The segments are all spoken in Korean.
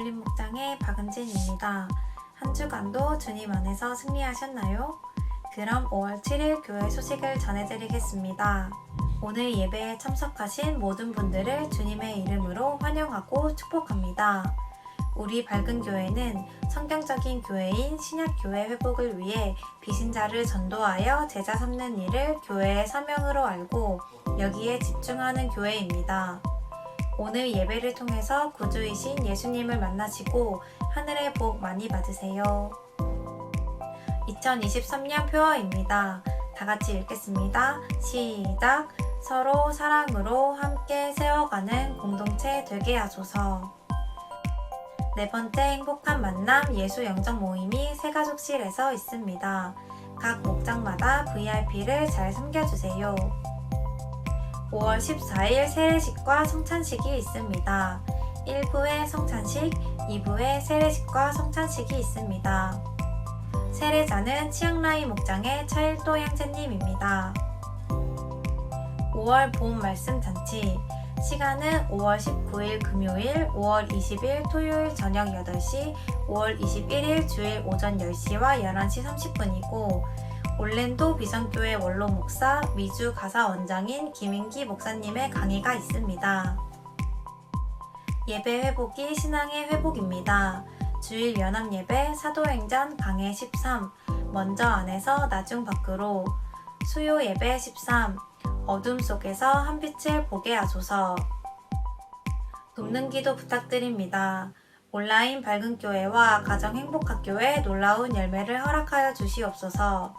더블린 목장의 박은진입니다. 한 주간도 주님 안에서 승리하셨나요? 그럼 5월 7일 교회 소식을 전해드리겠습니다. 오늘 예배에 참석하신 모든 분들을 주님의 이름으로 환영하고 축복합니다. 우리 밝은 교회는 성경적인 교회인 신약교회 회복을 위해 비신자를 전도하여 제자 삼는 일을 교회의 사명으로 알고 여기에 집중하는 교회입니다. 오늘 예배를 통해서 구주이신 예수님을 만나시고 하늘의 복 많이 받으세요. 2023년 표어입니다. 다 같이 읽겠습니다. 시작! 서로 사랑으로 함께 세워가는 공동체 되게 하소서. 네 번째 행복한 만남 예수 영적 모임이 새가족실에서 있습니다. 각 목장마다 VIP를 잘 섬겨주세요. 5월 14일 세례식과 성찬식이 있습니다. 1부에 성찬식, 2부에 세례식과 성찬식이 있습니다. 세례자는 치앙라이 목장의 차일도 형제님입니다. 5월 봄 말씀 잔치 시간은 5월 19일 금요일, 5월 20일 토요일 저녁 8시, 5월 21일 주일 오전 10시와 11시 30분이고 올랜도 비전교회 원로 목사, 미주 가사 원장인 김인기 목사님의 강의가 있습니다. 예배 회복이 신앙의 회복입니다. 주일 연합 예배 사도행전 강해 13, 먼저 안에서 나중 밖으로, 수요 예배 13, 어둠 속에서 한 빛을 보게 하소서. 돕는 기도 부탁드립니다. 온라인 밝은 교회와 가정 행복학교에 놀라운 열매를 허락하여 주시옵소서.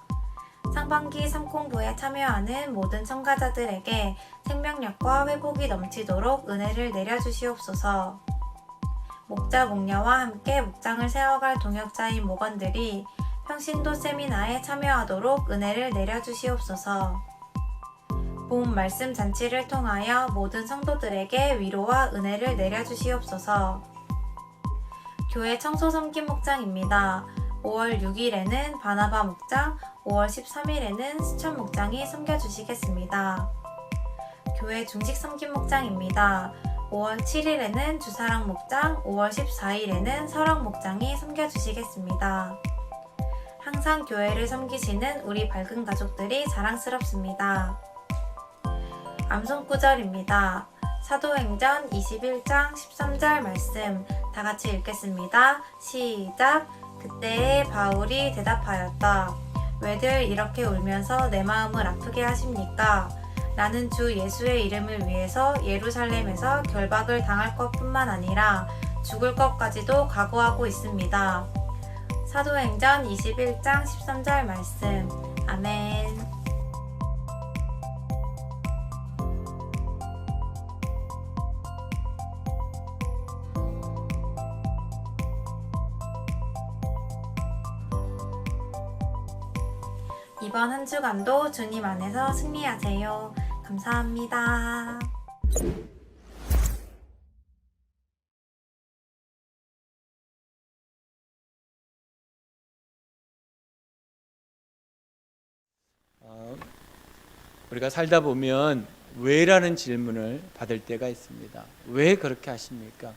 상반기 3공부에 참여하는 모든 참가자들에게 생명력과 회복이 넘치도록 은혜를 내려주시옵소서. 목자 목녀와 함께 목장을 세워갈 동역자인 목원들이 평신도 세미나에 참여하도록 은혜를 내려주시옵소서. 봄 말씀 잔치를 통하여 모든 성도들에게 위로와 은혜를 내려주시옵소서. 교회 청소 섬김 목장입니다. 5월 6일에는 바나바 목장, 5월 13일에는 수천 목장이 섬겨주시겠습니다. 교회 중식 섬김 목장입니다. 5월 7일에는 주사랑 목장, 5월 14일에는 설왕 목장이 섬겨주시겠습니다. 항상 교회를 섬기시는 우리 밝은 가족들이 자랑스럽습니다. 암송구절입니다. 사도행전 21장 13절 말씀 다 같이 읽겠습니다. 시작! 그때에 바울이 대답하였다. 왜들 이렇게 울면서 내 마음을 아프게 하십니까? 나는 주 예수의 이름을 위해서 예루살렘에서 결박을 당할 것뿐만 아니라 죽을 것까지도 각오하고 있습니다. 사도행전 21장 13절 말씀. 아멘. 이번 한 주간도 주님 안에서 승리하세요. 감사합니다. 우리가 살다 보면 왜라는 질문을 받을 때가 있습니다. 왜 그렇게 하십니까?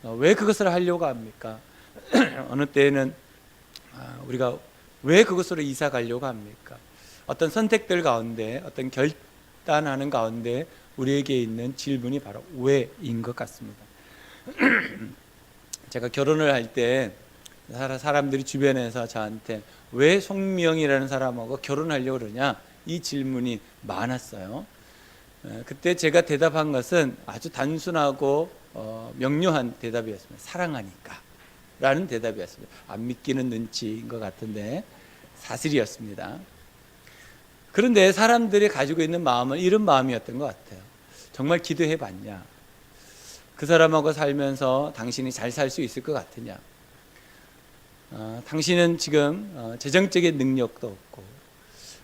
왜 그것을 하려고 합니까? 어느 때에는 우리가 왜 그것으로 이사 가려고 합니까? 어떤 선택들 가운데, 어떤 결단하는 가운데 우리에게 있는 질문이 바로 왜인 것 같습니다. 제가 결혼을 할 때 사람들이 주변에서 저한테 왜 송명이라는 사람하고 결혼하려고 그러냐? 이 질문이 많았어요. 그때 제가 대답한 것은 아주 단순하고 명료한 대답이었습니다. 사랑하니까 라는 대답이었습니다. 안 믿기는 눈치인 것 같은데 사실이었습니다. 그런데 사람들이 가지고 있는 마음은 이런 마음이었던 것 같아요. 정말 기도해 봤냐? 그 사람하고 살면서 당신이 잘 살 수 있을 것 같으냐? 당신은 지금 재정적인 능력도 없고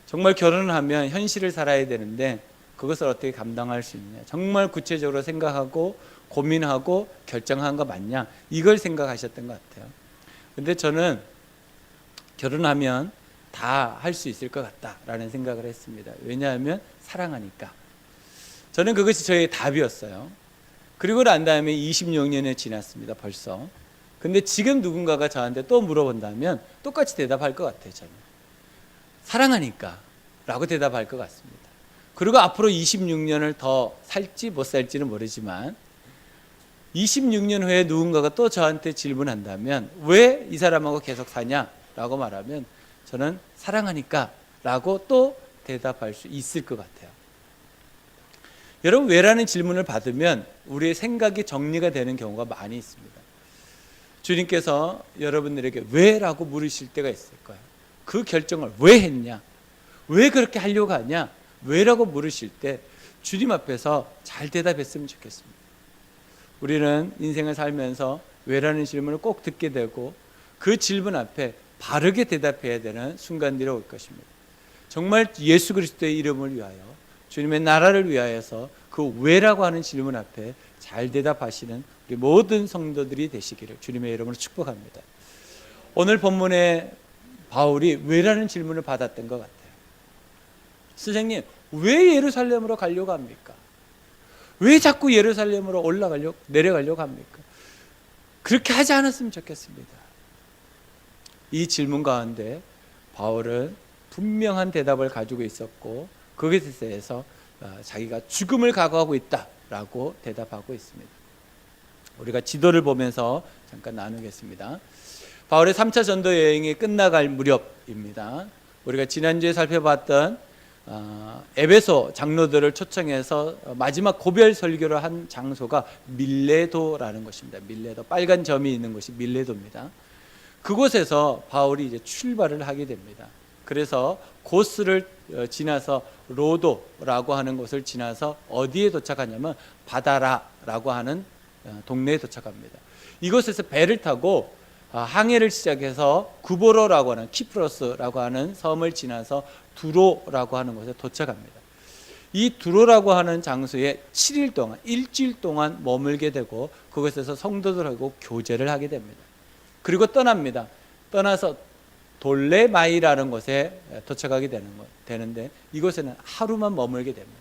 정말 결혼을 하면 현실을 살아야 되는데 그것을 어떻게 감당할 수 있냐? 정말 구체적으로 생각하고 고민하고 결정한 거 맞냐? 이걸 생각하셨던 것 같아요. 근데 저는 결혼하면 다 할 수 있을 것 같다라는 생각을 했습니다. 왜냐하면 사랑하니까. 저는 그것이 저의 답이었어요. 그리고 난 다음에 26년이 지났습니다. 벌써. 근데 지금 누군가가 저한테 또 물어본다면 똑같이 대답할 것 같아요. 저는 사랑하니까 라고 대답할 것 같습니다. 그리고 앞으로 26년을 더 살지 못 살지는 모르지만 26년 후에 누군가가 또 저한테 질문한다면 왜 이 사람하고 계속 사냐라고 말하면 저는 사랑하니까 라고 또 대답할 수 있을 것 같아요. 여러분, 왜라는 질문을 받으면 우리의 생각이 정리가 되는 경우가 많이 있습니다. 주님께서 여러분들에게 왜라고 물으실 때가 있을 거예요. 그 결정을 왜 했냐? 왜 그렇게 하려고 하냐? 왜라고 물으실 때 주님 앞에서 잘 대답했으면 좋겠습니다. 우리는 인생을 살면서 왜라는 질문을 꼭 듣게 되고 그 질문 앞에 바르게 대답해야 되는 순간들이 올 것입니다. 정말 예수 그리스도의 이름을 위하여 주님의 나라를 위하여서 그 왜라고 하는 질문 앞에 잘 대답하시는 우리 모든 성도들이 되시기를 주님의 이름으로 축복합니다. 오늘 본문에 바울이 왜라는 질문을 받았던 것 같아요. 선생님, 왜 예루살렘으로 가려고 합니까? 왜 자꾸 예루살렘으로 내려가려고 합니까? 그렇게 하지 않았으면 좋겠습니다. 이 질문 가운데 바울은 분명한 대답을 가지고 있었고 거기에 대해서 자기가 죽음을 각오하고 있다라고 대답하고 있습니다. 우리가 지도를 보면서 잠깐 나누겠습니다. 바울의 3차 전도 여행이 끝나갈 무렵입니다. 우리가 지난주에 살펴봤던 에베소 장로들을 초청해서 마지막 고별 설교를 한 장소가 밀레도라는 곳입니다. 밀레도, 빨간 점이 있는 곳이 밀레도입니다. 그곳에서 바울이 이제 출발을 하게 됩니다. 그래서 고스를 지나서 로도라고 하는 곳을 지나서 어디에 도착하냐면 바다라라고 하는 동네에 도착합니다. 이곳에서 배를 타고 항해를 시작해서 구보로라고 하는 키프로스라고 하는 섬을 지나서 두로라고 하는 곳에 도착합니다. 이 두로라고 하는 장소에 7일 동안, 일주일 동안 머물게 되고 그곳에서 성도들하고 교제를 하게 됩니다. 그리고 떠납니다. 떠나서 돌레마이라는 곳에 도착하게 되는데 이곳에는 하루만 머물게 됩니다.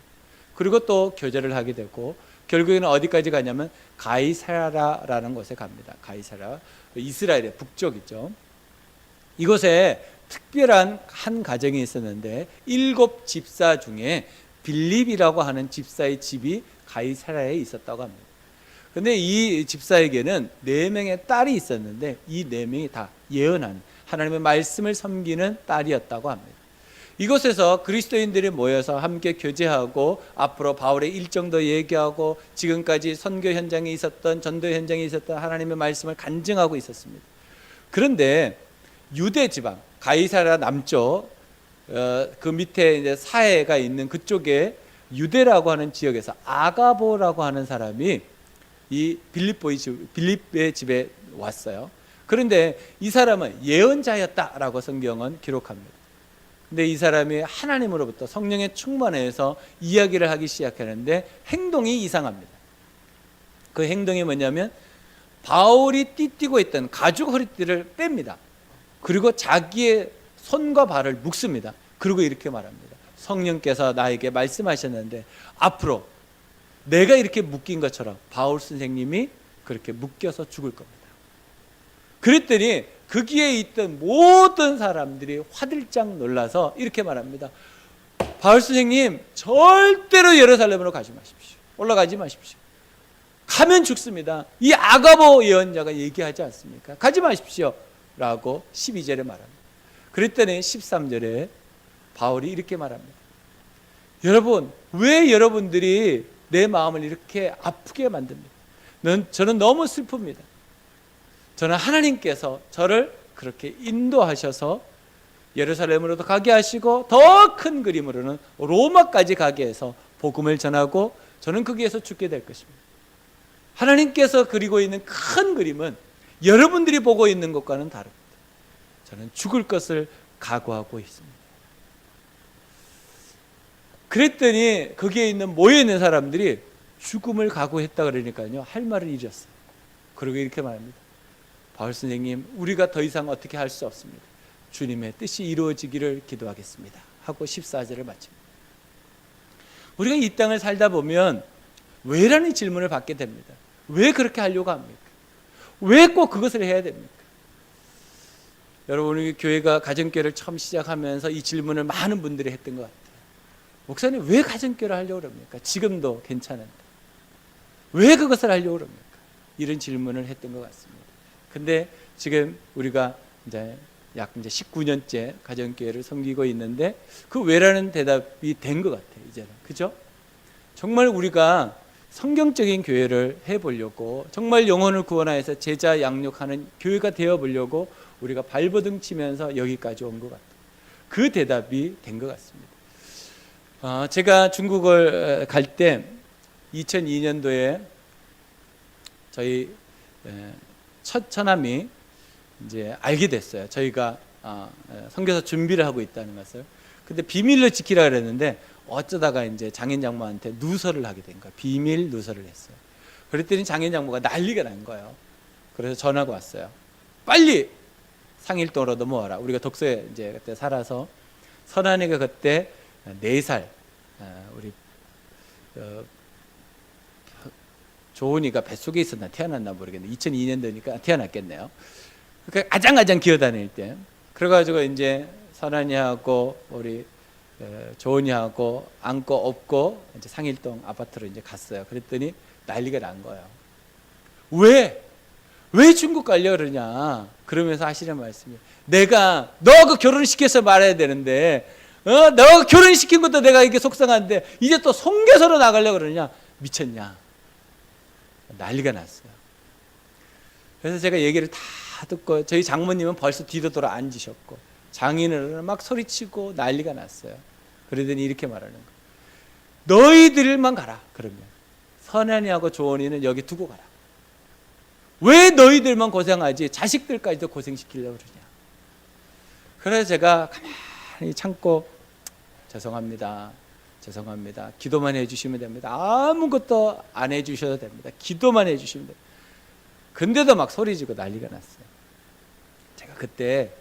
그리고 또 교제를 하게 되고 결국에는 어디까지 가냐면 가이사라라는 곳에 갑니다. 가이사라, 이스라엘의 북쪽이죠. 이곳에 특별한 한 가정이 있었는데 7 집사 중에 빌립이라고 하는 집사의 집이 가이사라에 있었다고 합니다. 그런데 이 집사에게는 4명의 딸이 있었는데 이 4명이 다 예언하는 하나님의 말씀을 섬기는 딸이었다고 합니다. 이곳에서 그리스도인들이 모여서 함께 교제하고 앞으로 바울의 일정도 얘기하고 지금까지 선교 현장에 있었던 전도 현장에 있었던 하나님의 말씀을 간증하고 있었습니다. 그런데 유대 지방 가이사라 남쪽 그 밑에 이제 사해가 있는 그쪽에 유대라고 하는 지역에서 아가보라고 하는 사람이 이 빌립의 집에 왔어요. 그런데 이 사람은 예언자였다라고 성경은 기록합니다. 근데 이 사람이 하나님으로부터 성령의 충만해서 이야기를 하기 시작하는데 행동이 이상합니다. 그 행동이 뭐냐면 바울이 띠띠고 있던 가죽 허리띠를 뺍니다. 그리고 자기의 손과 발을 묶습니다. 그리고 이렇게 말합니다. 성령께서 나에게 말씀하셨는데 앞으로 내가 이렇게 묶인 것처럼 바울 선생님이 그렇게 묶여서 죽을 겁니다. 그랬더니 거기에 있던 모든 사람들이 화들짝 놀라서 이렇게 말합니다. 바울 선생님, 절대로 예루살렘으로 가지 마십시오. 올라가지 마십시오. 가면 죽습니다. 이 아가보 예언자가 얘기하지 않습니까? 가지 마십시오 라고 12절에 말합니다. 그랬더니 13절에 바울이 이렇게 말합니다. 여러분, 왜 여러분들이 내 마음을 이렇게 아프게 만듭니까? 저는 너무 슬픕니다. 저는 하나님께서 저를 그렇게 인도하셔서 예루살렘으로도 가게 하시고 더 큰 그림으로는 로마까지 가게 해서 복음을 전하고 저는 거기에서 죽게 될 것입니다. 하나님께서 그리고 있는 큰 그림은 여러분들이 보고 있는 것과는 다릅니다. 저는 죽을 것을 각오하고 있습니다. 그랬더니 거기에 모여 있는 사람들이 죽음을 각오했다 그러니까요, 할 말을 잃었어요. 그리고 이렇게 말합니다. 바울 선생님, 우리가 더 이상 어떻게 할 수 없습니다. 주님의 뜻이 이루어지기를 기도하겠습니다 하고 14절을 마칩니다. 우리가 이 땅을 살다 보면 왜라는 질문을 받게 됩니다. 왜 그렇게 하려고 합니까? 왜 꼭 그것을 해야 됩니까? 여러분, 우리 교회가 가정교회를 처음 시작하면서 이 질문을 많은 분들이 했던 것 같아요. 목사님, 왜 가정교회를 하려고 그럽니까? 지금도 괜찮은데 왜 그것을 하려고 그럽니까? 이런 질문을 했던 것 같습니다. 근데 지금 우리가 이제 약 19년째 가정교회를 섬기고 있는데 그 왜라는 대답이 된 것 같아요. 이제는, 그죠? 정말 우리가 성경적인 교회를 해보려고, 정말 영혼을 구원하여서 제자 양육하는 교회가 되어보려고 우리가 발버둥 치면서 여기까지 온 것 같아요. 그 대답이 된 것 같습니다. 제가 중국을 갈 때 2002년도에 저희 첫 처남이 이제 알게 됐어요. 저희가 선교사 준비를 하고 있다는 것을. 근데 비밀로 지키라 그랬는데 어쩌다가 이제 장인 장모한테 누설을 하게 된 거예요. 비밀 누설을 했어요. 그랬더니 장인 장모가 난리가 난 거예요. 그래서 전화가 왔어요. 빨리 상일동으로 넘어와라. 우리가 독서에 이제 그때 살아서, 선한이가 그때 4살, 우리 조은이가 뱃속에 있었나 태어났나 모르겠는데 2002년도니까 태어났겠네요. 그러니까 아장아장 기어다닐 때, 그래가지고 이제 선한이하고 우리 조은이하고 안고 업고 이제 상일동 아파트로 이제 갔어요. 그랬더니 난리가 난 거예요. 왜 중국 가려 그러냐? 그러면서 하시는 말씀이, 내가 너 결혼시켜서 말해야 되는데, 너 결혼시킨 것도 내가 이게 속상한데 이제 또 송교사로 나가려 그러냐? 미쳤냐? 난리가 났어요. 그래서 제가 얘기를 다 듣고, 저희 장모님은 벌써 뒤로 돌아 앉으셨고, 장인어른은 막 소리치고 난리가 났어요. 그러더니 이렇게 말하는 거예요. 너희들만 가라. 그러면 선한이하고 조원이는 여기 두고 가라. 왜 너희들만 고생하지 자식들까지도 고생시키려고 그러냐. 그래서 제가 가만히 참고, 죄송합니다. 기도만 해주시면 됩니다. 아무것도 안 해주셔도 됩니다. 기도만 해주시면 됩니다. 근데도 막 소리지고 난리가 났어요. 제가 그때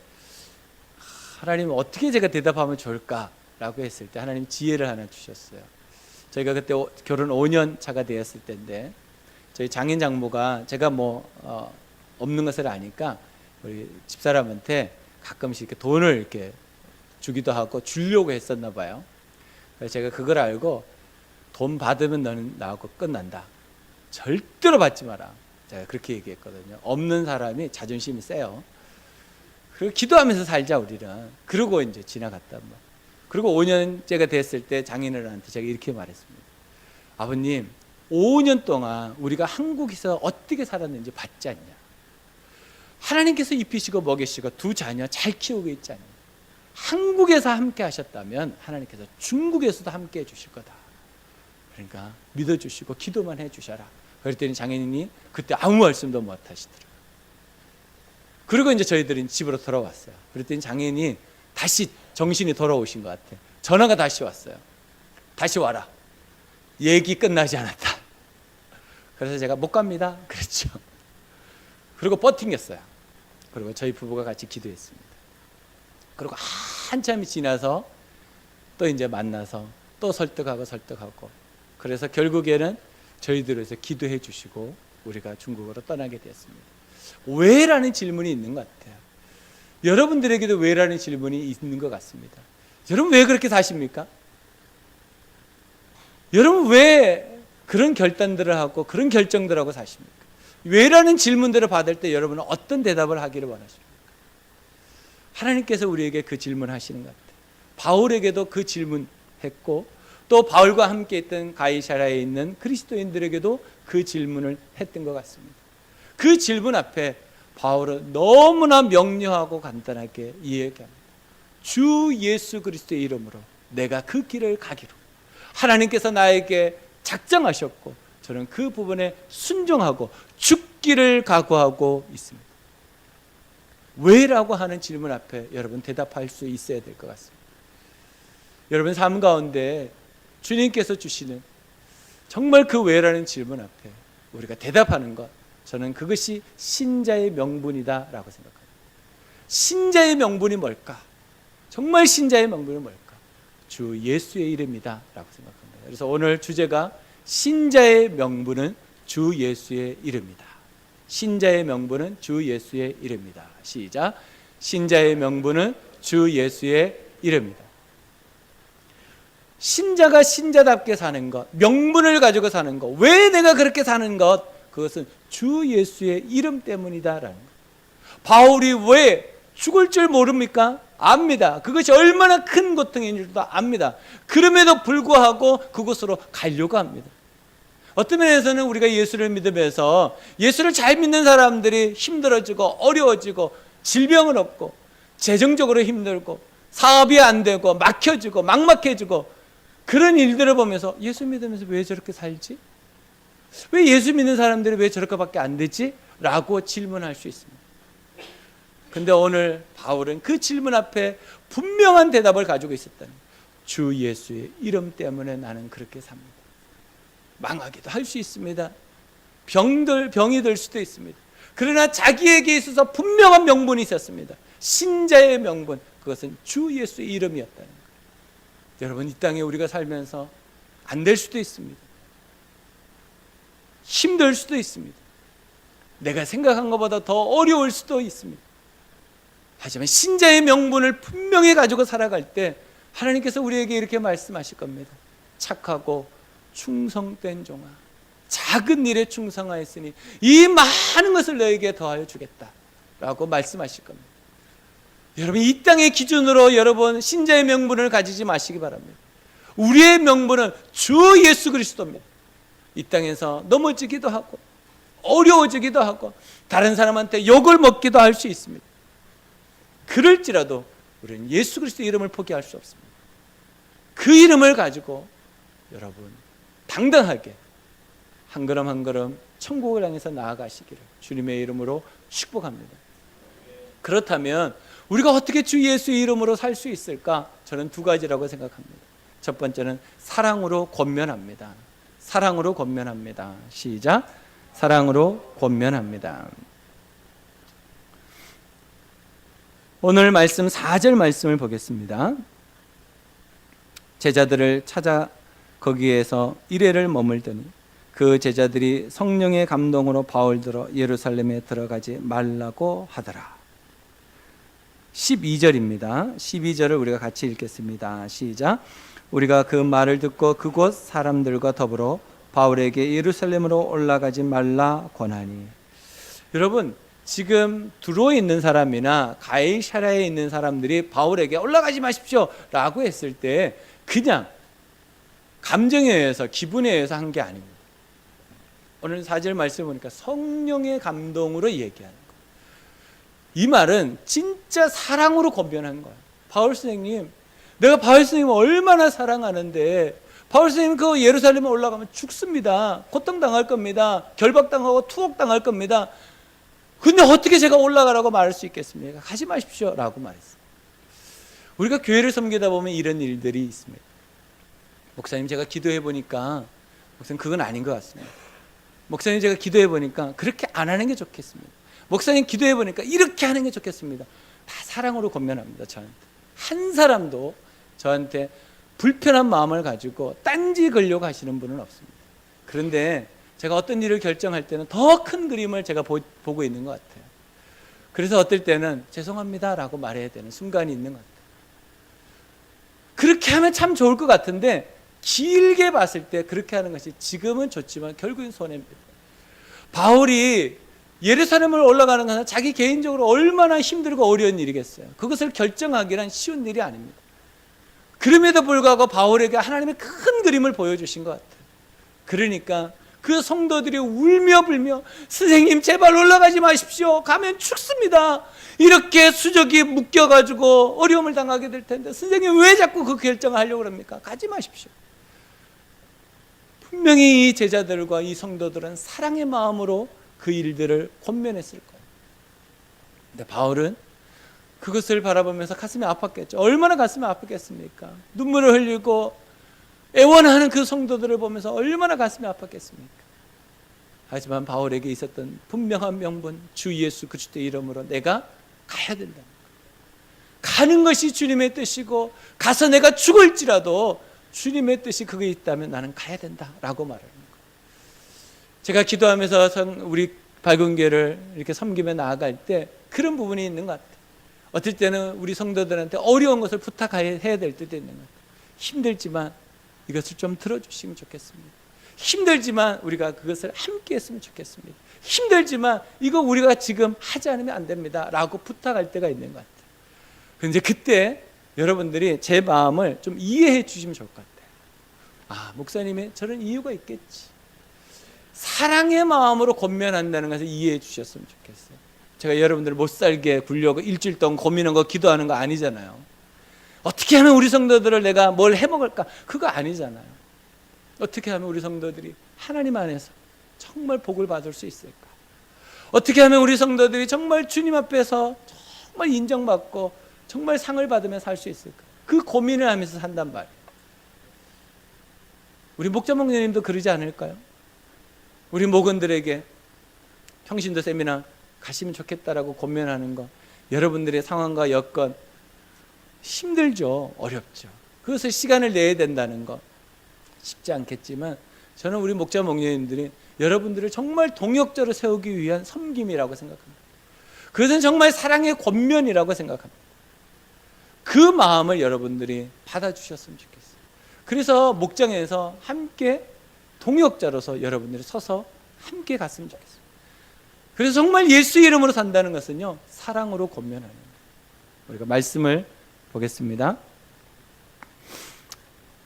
하나님 어떻게 제가 대답하면 좋을까라고 했을 때 하나님 지혜를 하나 주셨어요. 저희가 그때 결혼 5년 차가 되었을 때인데, 저희 장인 장모가 제가 없는 것을 아니까 우리 집사람한테 가끔씩 이렇게 돈을 이렇게 주기도 하고 주려고 했었나 봐요. 그래서 제가 그걸 알고, 돈 받으면 너는 나하고 끝난다. 절대로 받지 마라. 제가 그렇게 얘기했거든요. 없는 사람이 자존심이 세요. 그리고 기도하면서 살자 우리는. 그러고 이제 지나갔단 말이에요. 그리고 5년째가 됐을 때 장인어른한테 제가 이렇게 말했습니다. 아버님, 5년 동안 우리가 한국에서 어떻게 살았는지 봤지 않냐? 하나님께서 입히시고 먹이시고 두 자녀 잘 키우고 있지 않냐? 한국에서 함께 하셨다면 하나님께서 중국에서도 함께 해주실 거다. 그러니까 믿어주시고 기도만 해주셔라. 그랬더니 장인이 그때 아무 말씀도 못 하시더라고요. 그리고 이제 저희들은 집으로 돌아왔어요. 그랬더니 장인이 다시 정신이 돌아오신 것 같아요. 전화가 다시 왔어요. 다시 와라. 얘기 끝나지 않았다. 그래서 제가 못 갑니다. 그랬죠. 그리고 버팅겼어요. 그리고 저희 부부가 같이 기도했습니다. 그리고 한참이 지나서 또 이제 만나서 또 설득하고, 그래서 결국에는 저희들에서 기도해 주시고 우리가 중국으로 떠나게 되었습니다. 왜라는 질문이 있는 것 같아요. 여러분들에게도 왜라는 질문이 있는 것 같습니다. 여러분 왜 그렇게 사십니까? 여러분 왜 그런 결단들을 하고 그런 결정들을 하고 사십니까? 왜라는 질문들을 받을 때 여러분은 어떤 대답을 하기를 원하십니까? 하나님께서 우리에게 그 질문하시는 것 같아요. 바울에게도 그 질문했고, 또 바울과 함께 있던 가이사랴에 있는 그리스도인들에게도 그 질문을 했던 것 같습니다. 그 질문 앞에 바울은 너무나 명료하고 간단하게 이야기합니다. 주 예수 그리스도의 이름으로 내가 그 길을 가기로 하나님께서 나에게 작정하셨고, 저는 그 부분에 순종하고 죽기를 각오하고 있습니다. 왜라고 하는 질문 앞에 여러분 대답할 수 있어야 될 것 같습니다. 여러분 삶 가운데 주님께서 주시는 정말 그 왜라는 질문 앞에 우리가 대답하는 것, 저는 그것이 신자의 명분이다라고 생각합니다. 신자의 명분이 뭘까? 정말 신자의 명분이 뭘까? 주 예수의 이름이다라고 생각합니다. 그래서 오늘 주제가 신자의 명분은 주 예수의 이름이다. 신자의 명분은 주 예수의 이름이다. 시작. 신자의 명분은 주 예수의 이름이다. 신자가 신자답게 사는 것, 명분을 가지고 사는 것, 왜 내가 그렇게 사는 것, 그것은 주 예수의 이름 때문이다라는 것. 바울이 왜 죽을 줄 모릅니까? 압니다. 그것이 얼마나 큰 고통인 줄도 압니다. 그럼에도 불구하고 그곳으로 가려고 합니다. 어떤 면에서는 우리가 예수를 믿으면서 예수를 잘 믿는 사람들이 힘들어지고 어려워지고 질병을 얻고 재정적으로 힘들고 사업이 안 되고 막혀지고 막막해지고 그런 일들을 보면서 예수 믿으면서 왜 저렇게 살지? 왜 예수 믿는 사람들이 왜 저렇게밖에 안 되지? 라고 질문할 수 있습니다. 근데 오늘 바울은 그 질문 앞에 분명한 대답을 가지고 있었다는 거예요. 주 예수의 이름 때문에 나는 그렇게 삽니다. 망하기도 할 수 있습니다. 병이 들 수도 있습니다. 그러나 자기에게 있어서 분명한 명분이 있었습니다. 신자의 명분, 그것은 주 예수의 이름이었다는 거예요. 여러분, 이 땅에 우리가 살면서 안 될 수도 있습니다. 힘들 수도 있습니다. 내가 생각한 것보다 더 어려울 수도 있습니다. 하지만 신자의 명분을 분명히 가지고 살아갈 때 하나님께서 우리에게 이렇게 말씀하실 겁니다. 착하고 충성된 종아, 작은 일에 충성하였으니 이 많은 것을 너에게 더하여 주겠다 라고 말씀하실 겁니다. 여러분, 이 땅의 기준으로 여러분 신자의 명분을 가지지 마시기 바랍니다. 우리의 명분은 주 예수 그리스도입니다. 이 땅에서 넘어지기도 하고 어려워지기도 하고 다른 사람한테 욕을 먹기도 할 수 있습니다. 그럴지라도 우리는 예수 그리스도의 이름을 포기할 수 없습니다. 그 이름을 가지고 여러분 당당하게 한 걸음 한 걸음 천국을 향해서 나아가시기를 주님의 이름으로 축복합니다. 그렇다면 우리가 어떻게 주 예수의 이름으로 살 수 있을까? 저는 두 가지라고 생각합니다. 첫 번째는 사랑으로 권면합니다. 사랑으로 권면합니다. 시작. 사랑으로 권면합니다. 오늘 말씀 4절 말씀을 보겠습니다. 제자들을 찾아 거기에서 이레를 머물더니 그 제자들이 성령의 감동으로 바울들어 예루살렘에 들어가지 말라고 하더라. 12절입니다. 12절을 우리가 같이 읽겠습니다. 시작. 우리가 그 말을 듣고 그곳 사람들과 더불어 바울에게 예루살렘으로 올라가지 말라 권하니. 여러분, 지금 두로에 있는 사람이나 가이사랴에 있는 사람들이 바울에게 올라가지 마십시오 라고 했을 때 그냥 감정에 의해서 기분에 의해서 한 게 아닙니다. 오늘 4절 말씀을 보니까 성령의 감동으로 얘기하는 거예요. 이 말은 진짜 사랑으로 권면한 거예요. 바울 선생님, 내가 바울 선생님을 얼마나 사랑하는데 바울 선생님 그 예루살렘에 올라가면 죽습니다. 고통당할 겁니다. 결박당하고 투옥당할 겁니다. 근데 어떻게 제가 올라가라고 말할 수 있겠습니까? 가지 마십시오 라고 말했어요. 우리가 교회를 섬기다 보면 이런 일들이 있습니다. 목사님, 제가 기도해 보니까 목사님 그건 아닌 것 같습니다. 목사님, 제가 기도해 보니까 그렇게 안 하는 게 좋겠습니다. 목사님, 기도해 보니까 이렇게 하는 게 좋겠습니다. 다 사랑으로 권면합니다. 저한테 한 사람도 저한테 불편한 마음을 가지고 딴지 걸려고 하시는 분은 없습니다. 그런데 제가 어떤 일을 결정할 때는 더 큰 그림을 제가 보고 있는 것 같아요. 그래서 어떨 때는 죄송합니다 라고 말해야 되는 순간이 있는 것 같아요. 그렇게 하면 참 좋을 것 같은데 길게 봤을 때 그렇게 하는 것이 지금은 좋지만 결국은 손해입니다. 바울이 예루살렘을 올라가는 것은 자기 개인적으로 얼마나 힘들고 어려운 일이겠어요. 그것을 결정하기란 쉬운 일이 아닙니다. 그럼에도 불구하고 바울에게 하나님의 큰 그림을 보여주신 것 같아요. 그러니까 그 성도들이 울며 불며 선생님 제발 올라가지 마십시오. 가면 죽습니다. 이렇게 수족이 묶여가지고 어려움을 당하게 될 텐데 선생님 왜 자꾸 그 결정을 하려고 그럽니까? 가지 마십시오. 분명히 이 제자들과 이 성도들은 사랑의 마음으로 그 일들을 권면했을 거예요. 근데 바울은 그것을 바라보면서 가슴이 아팠겠죠. 얼마나 가슴이 아팠겠습니까? 눈물을 흘리고 애원하는 그 성도들을 보면서 얼마나 가슴이 아팠겠습니까? 하지만 바울에게 있었던 분명한 명분, 주 예수 그리스도의 이름으로 내가 가야 된다. 가는 것이 주님의 뜻이고 가서 내가 죽을지라도 주님의 뜻이 그게 있다면 나는 가야 된다라고 말하는 거예요. 제가 기도하면서 우리 밝은 교회를 이렇게 섬기며 나아갈 때 그런 부분이 있는 것 같아요. 어떨 때는 우리 성도들한테 어려운 것을 부탁해야 될 때도 있는 것 같아요. 힘들지만 이것을 좀 들어주시면 좋겠습니다. 힘들지만 우리가 그것을 함께 했으면 좋겠습니다. 힘들지만 이거 우리가 지금 하지 않으면 안 됩니다 라고 부탁할 때가 있는 것 같아요. 그런데 그때 여러분들이 제 마음을 좀 이해해 주시면 좋을 것 같아요. 아, 목사님이 저런 이유가 있겠지. 사랑의 마음으로 권면한다는 것을 이해해 주셨으면 좋겠어요. 제가 여러분들을 못 살게 굴려고 일주일 동안 고민한 거 기도하는 거 아니잖아요. 어떻게 하면 우리 성도들을 내가 뭘 해먹을까? 그거 아니잖아요. 어떻게 하면 우리 성도들이 하나님 안에서 정말 복을 받을 수 있을까? 어떻게 하면 우리 성도들이 정말 주님 앞에서 정말 인정받고 정말 상을 받으며 살 수 있을까? 그 고민을 하면서 산단 말이에요. 우리 목자 목녀님도 그러지 않을까요? 우리 목원들에게 평신도 세미나 가시면 좋겠다라고 고민하는 거, 여러분들의 상황과 여건 힘들죠. 어렵죠. 그것을 시간을 내야 된다는 거 쉽지 않겠지만 저는 우리 목자 목녀님들이 여러분들을 정말 동역자로 세우기 위한 섬김이라고 생각합니다. 그것은 정말 사랑의 권면이라고 생각합니다. 그 마음을 여러분들이 받아주셨으면 좋겠어요. 그래서 목장에서 함께 동역자로서 여러분들이 서서 함께 갔으면 좋겠어요. 그래서 정말 예수 이름으로 산다는 것은요, 사랑으로 권면하는 거예요. 우리가 말씀을 보겠습니다.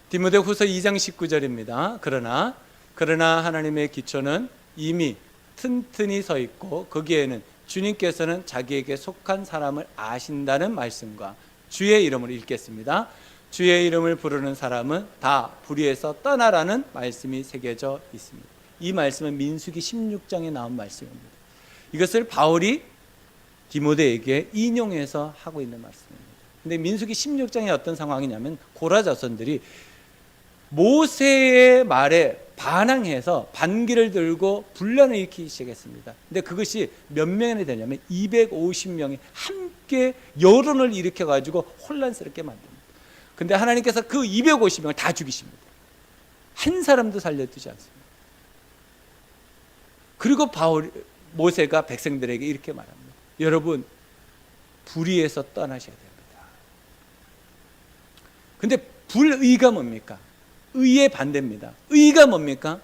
디모데후서 2장 19절입니다. 그러나 하나님의 기초는 이미 튼튼히 서 있고 거기에는 주님께서는 자기에게 속한 사람을 아신다는 말씀과 주의 이름을 읽겠습니다. 주의 이름을 부르는 사람은 다 불의에서 떠나라는 말씀이 새겨져 있습니다. 이 말씀은 민수기 16장에 나온 말씀입니다. 이것을 바울이 디모데에게 인용해서 하고 있는 말씀입니다. 근데 민수기 16장에 어떤 상황이냐면 고라 자손들이 모세의 말에 반항해서 반기를 들고 분란을 일으키기 시작했습니다. 근데 그것이 몇 명이 되냐면 250명이 함께 여론을 일으켜 가지고 혼란스럽게 만듭니다. 근데 하나님께서 그 250명을 다 죽이십니다. 한 사람도 살려두지 않습니다. 그리고 모세가 백성들에게 이렇게 말합니다. 여러분, 불의에서 떠나셔야 됩니다. 근데 불의가 뭡니까? 의의 반대입니다. 의가 뭡니까?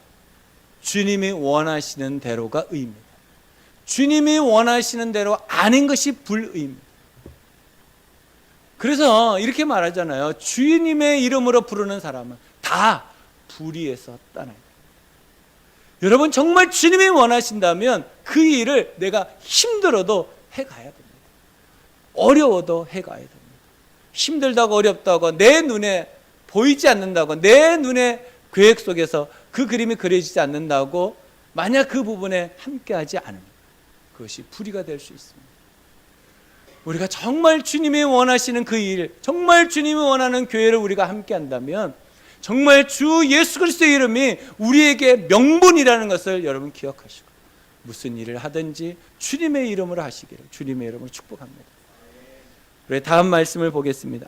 주님이 원하시는 대로가 의입니다. 주님이 원하시는 대로 아닌 것이 불의입니다. 그래서 이렇게 말하잖아요. 주님의 이름으로 부르는 사람은 다 불의에서 떠나야 됩니다. 여러분, 정말 주님이 원하신다면 그 일을 내가 힘들어도 해가야 됩니다. 어려워도 해가야 됩니다. 힘들다고 어렵다고 내 눈에 보이지 않는다고, 내 눈에 계획 속에서 그 그림이 그려지지 않는다고 만약 그 부분에 함께하지 않으면 그것이 불의가 될 수 있습니다. 우리가 정말 주님이 원하시는 그 일, 정말 주님이 원하는 교회를 우리가 함께한다면 정말 주 예수 그리스도의 이름이 우리에게 명분이라는 것을 여러분 기억하시고 무슨 일을 하든지 주님의 이름으로 하시기를 주님의 이름으로 축복합니다. 우리 다음 말씀을 보겠습니다.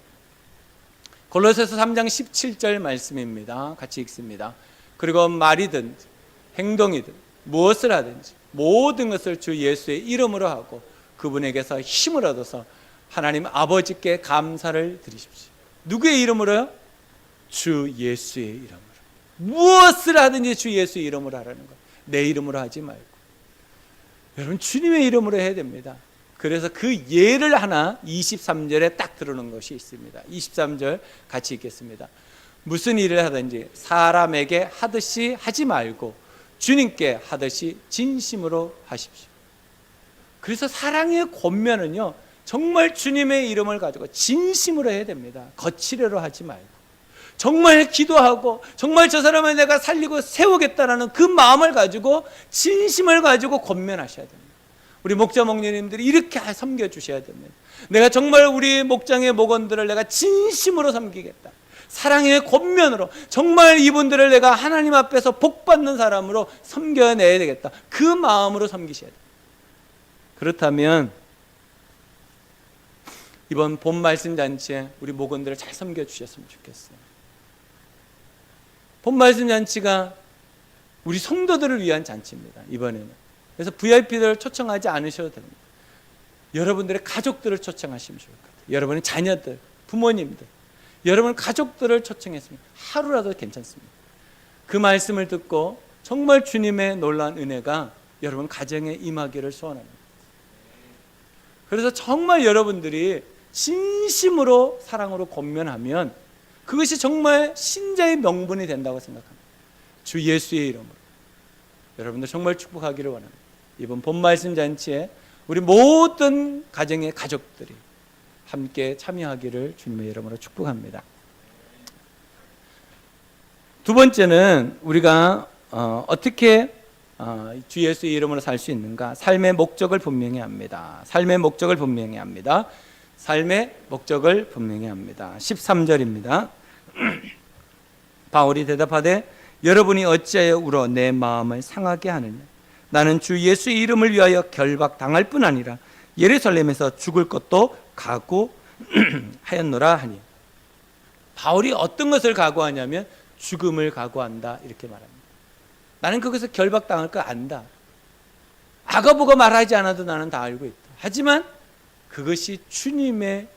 골로새서 3장 17절 말씀입니다. 같이 읽습니다. 그리고 말이든 행동이든 무엇을 하든지 모든 것을 주 예수의 이름으로 하고 그분에게서 힘을 얻어서 하나님 아버지께 감사를 드리십시오. 누구의 이름으로요? 주 예수의 이름으로. 무엇을 하든지 주 예수의 이름으로 하라는 거예요. 내 이름으로 하지 말고. 여러분, 주님의 이름으로 해야 됩니다. 그래서 그 예를 하나 23절에 딱 들어오는 것이 있습니다. 23절 같이 읽겠습니다. 무슨 일을 하든지 사람에게 하듯이 하지 말고 주님께 하듯이 진심으로 하십시오. 그래서 사랑의 권면은요, 정말 주님의 이름을 가지고 진심으로 해야 됩니다. 거칠어로 하지 말고 정말 기도하고 정말 저 사람을 내가 살리고 세우겠다라는 그 마음을 가지고 진심을 가지고 권면하셔야 됩니다. 우리 목자 목녀님들이 이렇게 섬겨주셔야 됩니다. 내가 정말 우리 목장의 목원들을 내가 진심으로 섬기겠다. 사랑의 권면으로 정말 이분들을 내가 하나님 앞에서 복받는 사람으로 섬겨내야 되겠다. 그 마음으로 섬기셔야 됩니다. 그렇다면 이번 본 말씀 잔치에 우리 목원들을 잘 섬겨주셨으면 좋겠어요. 본 말씀 잔치가 우리 성도들을 위한 잔치입니다. 이번에는 그래서 VIP들을 초청하지 않으셔도 됩니다. 여러분들의 가족들을 초청하시면 좋을 것 같아요. 여러분의 자녀들, 부모님들, 여러분 가족들을 초청했으면 하루라도 괜찮습니다. 그 말씀을 듣고 정말 주님의 놀라운 은혜가 여러분 가정에 임하기를 소원합니다. 그래서 정말 여러분들이 진심으로 사랑으로 권면하면 그것이 정말 신자의 명분이 된다고 생각합니다. 주 예수의 이름으로 여러분들 정말 축복하기를 원합니다. 이번 본 말씀 잔치에 우리 모든 가정의 가족들이 함께 참여하기를 주님의 이름으로 축복합니다. 두 번째는 우리가 어떻게 주 예수의 이름으로 살 수 있는가? 삶의 목적을 분명히 합니다. 삶의 목적을 분명히 합니다. 삶의 목적을 분명히 합니다. 13절입니다. 바울이 대답하되 여러분이 어찌하여 울어 내 마음을 상하게 하느냐? 나는 주 예수의 이름을 위하여 결박당할 뿐 아니라 예루살렘에서 죽을 것도 각오하였노라 하니. 바울이 어떤 것을 각오하냐면 죽음을 각오한다 이렇게 말합니다. 나는 그것을 결박당할 거 안다. 아가보가 말하지 않아도 나는 다 알고 있다. 하지만 그것이 주님의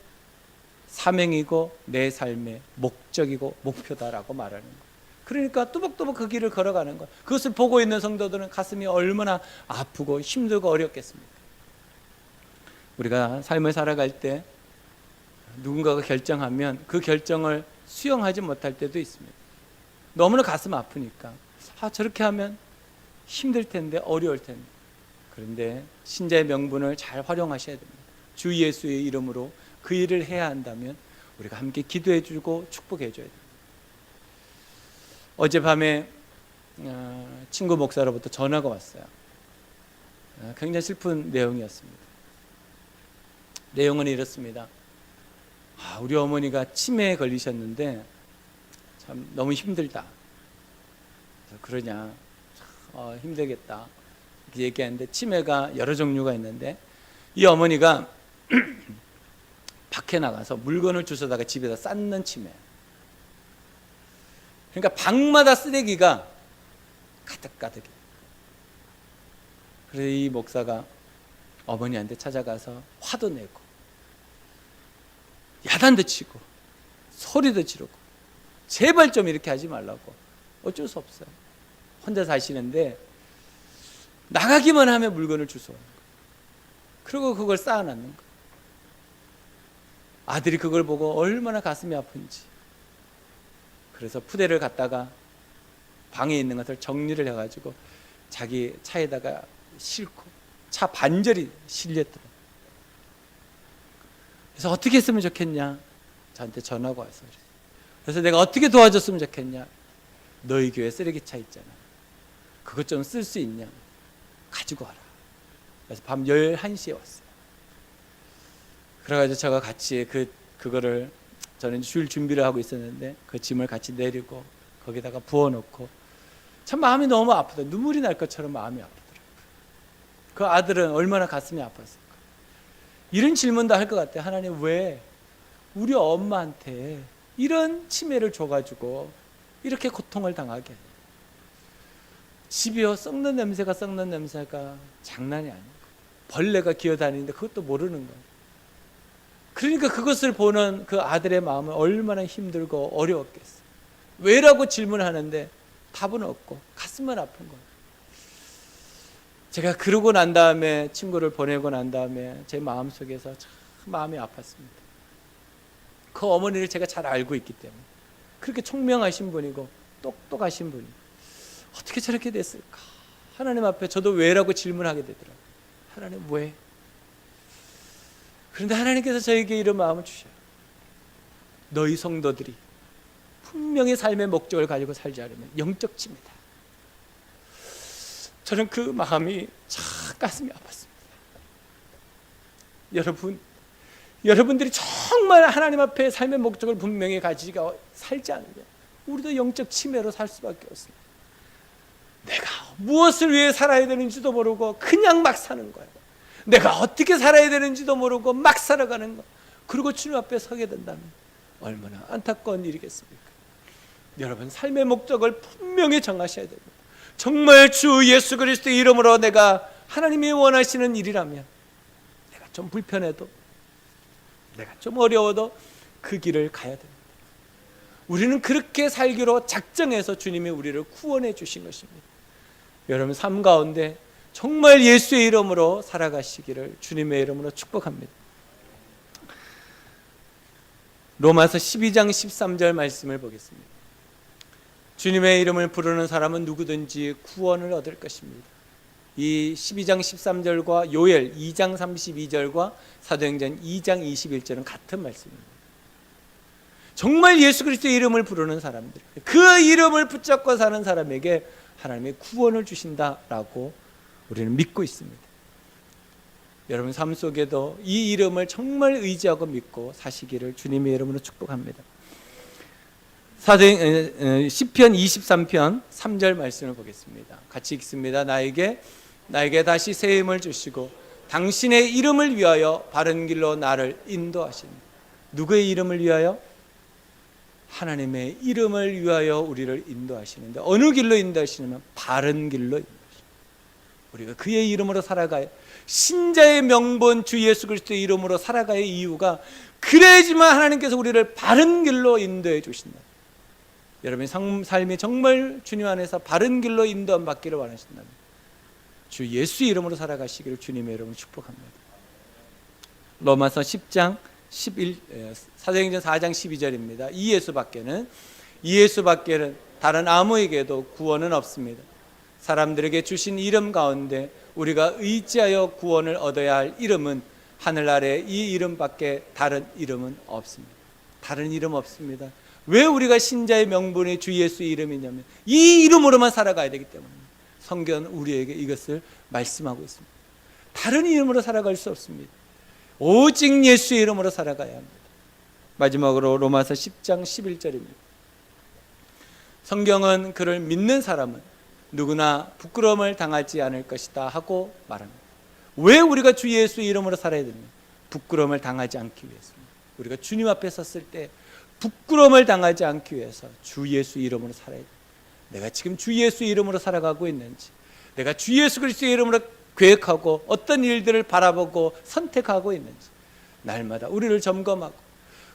사명이고 내 삶의 목적이고 목표다라고 말하는 거예요. 그러니까 뚜벅뚜벅 그 길을 걸어가는 거예요. 그것을 보고 있는 성도들은 가슴이 얼마나 아프고 힘들고 어렵겠습니까? 우리가 삶을 살아갈 때 누군가가 결정하면 그 결정을 수용하지 못할 때도 있습니다. 너무나 가슴 아프니까 저렇게 하면 힘들 텐데 어려울 텐데. 그런데 신자의 명분을 잘 활용하셔야 됩니다. 주 예수의 이름으로 그 일을 해야 한다면 우리가 함께 기도해 주고 축복해 줘야 됩니다. 어젯밤에 친구 목사로부터 전화가 왔어요. 굉장히 슬픈 내용이었습니다. 내용은 이렇습니다. 우리 어머니가 치매에 걸리셨는데 참 너무 힘들다. 그러냐, 힘들겠다 이렇게 얘기하는데, 치매가 여러 종류가 있는데 이 어머니가 밖에 나가서 물건을 주워다가 집에다 쌓는 치매. 그러니까 방마다 쓰레기가 가득가득해. 그래서 이 목사가 어머니한테 찾아가서 화도 내고 야단도 치고 소리도 지르고 제발 좀 이렇게 하지 말라고. 어쩔 수 없어요. 혼자 사시는데 나가기만 하면 물건을 주워오는 거예요. 그리고 그걸 쌓아놨는 거예요. 아들이 그걸 보고 얼마나 가슴이 아픈지. 그래서 푸대를 갖다가 방에 있는 것을 정리를 해가지고 자기 차에다가 싣고 차 반절이 실렸더라고요. 그래서 어떻게 했으면 좋겠냐, 저한테 전화가 와서 그래요. 그래서 내가 어떻게 도와줬으면 좋겠냐, 너희 교회 쓰레기차 있잖아, 그것 좀 쓸 수 있냐, 가지고 와라. 그래서 밤 11시에 왔어요. 그래가지고 제가 같이 그거를, 저는 주일 준비를 하고 있었는데 그 짐을 같이 내리고 거기다가 부어놓고, 참 마음이 너무 아프다. 눈물이 날 것처럼 마음이 아프더라고요. 그 아들은 얼마나 가슴이 아팠을까. 이런 질문도 할 것 같아요. 하나님, 왜 우리 엄마한테 이런 치매를 줘가지고 이렇게 고통을 당하게. 집이요, 썩는 냄새가 장난이 아니고 벌레가 기어다니는데 그것도 모르는 거예요. 그러니까 그것을 보는 그 아들의 마음은 얼마나 힘들고 어려웠겠어요. 왜라고 질문하는데 답은 없고 가슴만 아픈 거예요. 제가 그러고 난 다음에, 친구를 보내고 난 다음에 제 마음속에서 참 마음이 아팠습니다. 그 어머니를 제가 잘 알고 있기 때문에. 그렇게 총명하신 분이고 똑똑하신 분이 어떻게 저렇게 됐을까. 하나님 앞에 저도 왜라고 질문하게 되더라고요. 하나님, 왜? 그런데 하나님께서 저에게 이런 마음을 주셔요. 너희 성도들이 분명히 삶의 목적을 가지고 살지 않으면 영적 치매다. 저는 그 마음이 참 가슴이 아팠습니다. 여러분들이 정말 하나님 앞에 삶의 목적을 분명히 가지고 살지 않으면 우리도 영적 치매로 살 수밖에 없습니다. 내가 무엇을 위해 살아야 되는지도 모르고 그냥 막 사는 거예요. 내가 어떻게 살아야 되는지도 모르고 막 살아가는 거. 그리고 주님 앞에 서게 된다면 얼마나 안타까운 일이겠습니까? 여러분, 삶의 목적을 분명히 정하셔야 됩니다. 정말 주 예수 그리스도의 이름으로 내가 하나님이 원하시는 일이라면 내가 좀 불편해도, 내가 좀 어려워도 그 길을 가야 됩니다. 우리는 그렇게 살기로 작정해서 주님이 우리를 구원해 주신 것입니다. 여러분 삶 가운데 정말 예수의 이름으로 살아가시기를 주님의 이름으로 축복합니다. 로마서 12장 13절 말씀을 보겠습니다. 주님의 이름을 부르는 사람은 누구든지 구원을 얻을 것입니다. 이 12장 13절과 요엘 2장 32절과 사도행전 2장 21절은 같은 말씀입니다. 정말 예수 그리스도의 이름을 부르는 사람들, 그 이름을 붙잡고 사는 사람에게 하나님의 구원을 주신다라고 우리는 믿고 있습니다. 여러분 삶 속에도 이 이름을 정말 의지하고 믿고 사시기를 주님의 이름으로 축복합니다. 시편 23편 3절 말씀을 보겠습니다. 같이 읽습니다. 나에게 다시 새 힘을 주시고 당신의 이름을 위하여 바른 길로 나를 인도하시니. 누구의 이름을 위하여? 하나님의 이름을 위하여 우리를 인도하시는데 어느 길로 인도하시냐면 바른 길로 인도하십니다. 우리가 그의 이름으로 살아가야, 신자의 명분 주 예수 그리스도의 이름으로 살아가야 이유가 그래야지만 하나님께서 우리를 바른 길로 인도해 주신다. 여러분의 삶이 정말 주님 안에서 바른 길로 인도함 받기를 원하신다면 주 예수 이름으로 살아가시기를 주님의 이름으로 축복합니다. 로마서 10장 11, 사도행전 4장 12절입니다. 이 예수 밖에는 다른 아무에게도 구원은 없습니다. 사람들에게 주신 이름 가운데 우리가 의지하여 구원을 얻어야 할 이름은 하늘 아래 이 이름밖에 다른 이름은 없습니다. 다른 이름 없습니다. 왜 우리가 신자의 명분이 주 예수의 이름이냐면 이 이름으로만 살아가야 되기 때문입니다. 성경은 우리에게 이것을 말씀하고 있습니다. 다른 이름으로 살아갈 수 없습니다. 오직 예수의 이름으로 살아가야 합니다. 마지막으로 로마서 10장 11절입니다. 성경은 그를 믿는 사람은 누구나 부끄러움을 당하지 않을 것이다 하고 말합니다. 왜 우리가 주 예수의 이름으로 살아야 됩니까? 부끄러움을 당하지 않기 위해서입니다. 우리가 주님 앞에 섰을 때 부끄러움을 당하지 않기 위해서 주 예수 이름으로 살아야 됩니다. 내가 지금 주 예수 이름으로 살아가고 있는지, 내가 주 예수 그리스도의 이름으로 계획하고 어떤 일들을 바라보고 선택하고 있는지 날마다 우리를 점검하고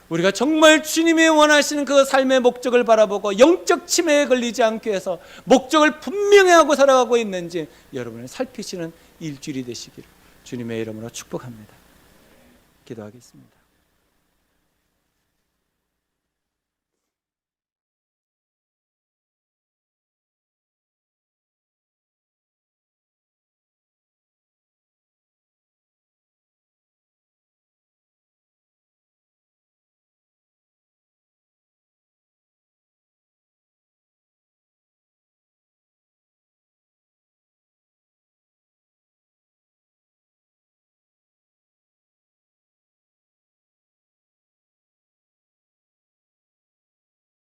우리가 정말 주님이 원하시는 그 삶의 목적을 바라보고 영적 치매에 걸리지 않기 위해서 목적을 분명히 하고 살아가고 있는지 여러분을 살피시는 일주일이 되시기를 주님의 이름으로 축복합니다. 기도하겠습니다.